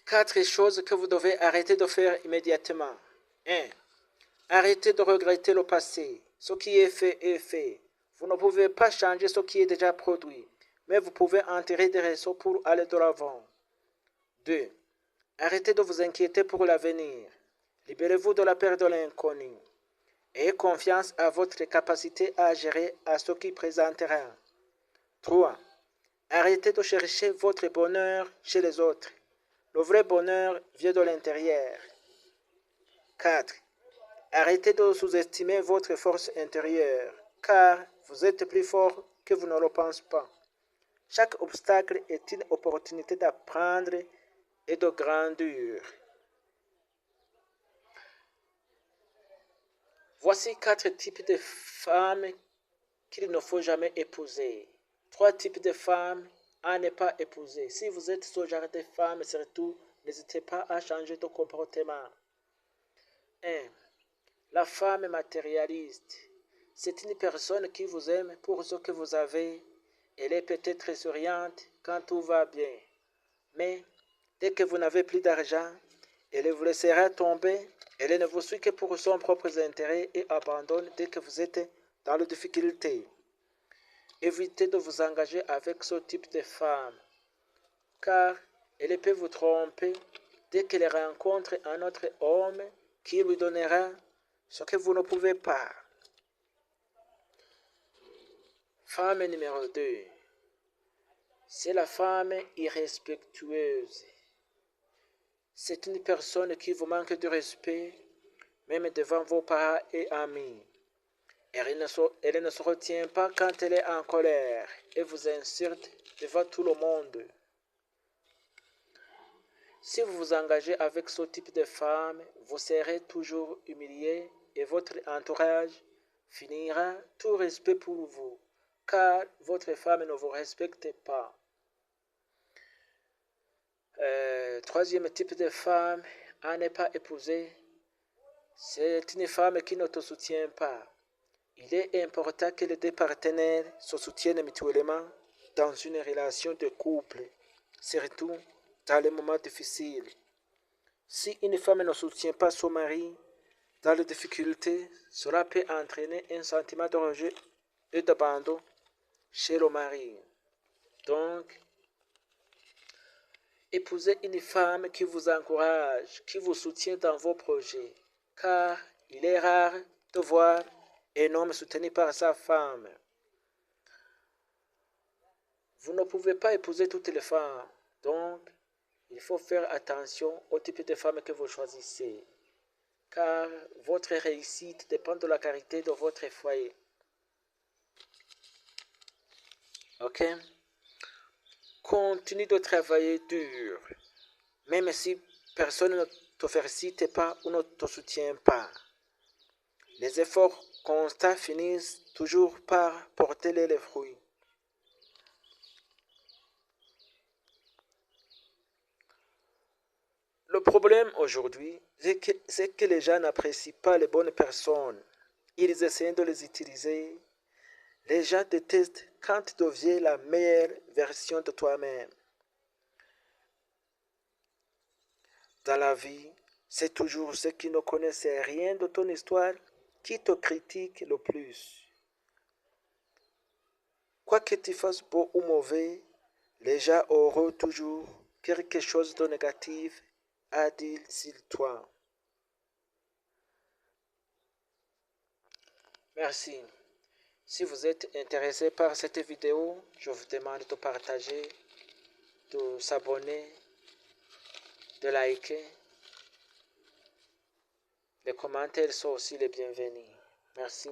4 choses que vous devez arrêter de faire immédiatement. 1. Arrêtez de regretter le passé. Ce qui est fait est fait. Vous ne pouvez pas changer ce qui est déjà produit, mais vous pouvez en tirer des réseaux pour aller de l'avant. 2. Arrêtez de vous inquiéter pour l'avenir. Libérez-vous de la peur de l'inconnu. Ayez confiance à votre capacité à gérer à ce qui présentera. 3. Arrêtez de chercher votre bonheur chez les autres. Le vrai bonheur vient de l'intérieur. 4. Arrêtez de sous-estimer votre force intérieure, car vous êtes plus fort que vous ne le pensez pas. Chaque obstacle est une opportunité d'apprendre et de grandir. Voici 4 types de femmes qu'il ne faut jamais épouser. 3 types de femmes à ne pas épouser. Si vous êtes ce genre de femme, surtout, n'hésitez pas à changer de comportement. 1. La femme matérialiste. C'est une personne qui vous aime pour ce que vous avez. Elle est peut-être souriante quand tout va bien. Mais dès que vous n'avez plus d'argent, elle vous laissera tomber. Elle ne vous suit que pour son propre intérêt et abandonne dès que vous êtes dans les difficultés. Évitez de vous engager avec ce type de femme, car elle peut vous tromper dès qu'elle rencontre un autre homme qui lui donnera ce que vous ne pouvez pas. Femme numéro 2. C'est la femme irrespectueuse. C'est une personne qui vous manque de respect, même devant vos parents et amis. Elle ne se retient pas quand elle est en colère et vous insulte devant tout le monde. Si vous vous engagez avec ce type de femme, vous serez toujours humilié et votre entourage finira tout respect pour vous, car votre femme ne vous respecte pas. Troisième type de femme à ne pas épouser, c'est une femme qui ne te soutient pas. Il est important que les deux partenaires se soutiennent mutuellement dans une relation de couple, surtout dans les moments difficiles. Si une femme ne soutient pas son mari dans les difficultés, cela peut entraîner un sentiment de rejet et d'abandon chez le mari. Donc, épousez une femme qui vous encourage, qui vous soutient dans vos projets, car il est rare de voir un homme soutenu par sa femme. Vous ne pouvez pas épouser toutes les femmes, donc il faut faire attention au type de femme que vous choisissez, car votre réussite dépend de la qualité de votre foyer. Ok? Continue de travailler dur, même si personne ne te félicite pas ou ne te soutient pas. Les efforts constants finissent toujours par porter les fruits. Le problème aujourd'hui, c'est que les gens n'apprécient pas les bonnes personnes. Ils essaient de les utiliser. Les gens détestent quand tu deviens la meilleure version de toi-même. Dans la vie, c'est toujours ceux qui ne connaissent rien de ton histoire qui te critiquent le plus. Quoi que tu fasses beau ou mauvais, les gens auront toujours quelque chose de négatif à dire sur toi. Merci. Si vous êtes intéressé par cette vidéo, je vous demande de partager, de s'abonner, de liker. Les commentaires sont aussi les bienvenus. Merci.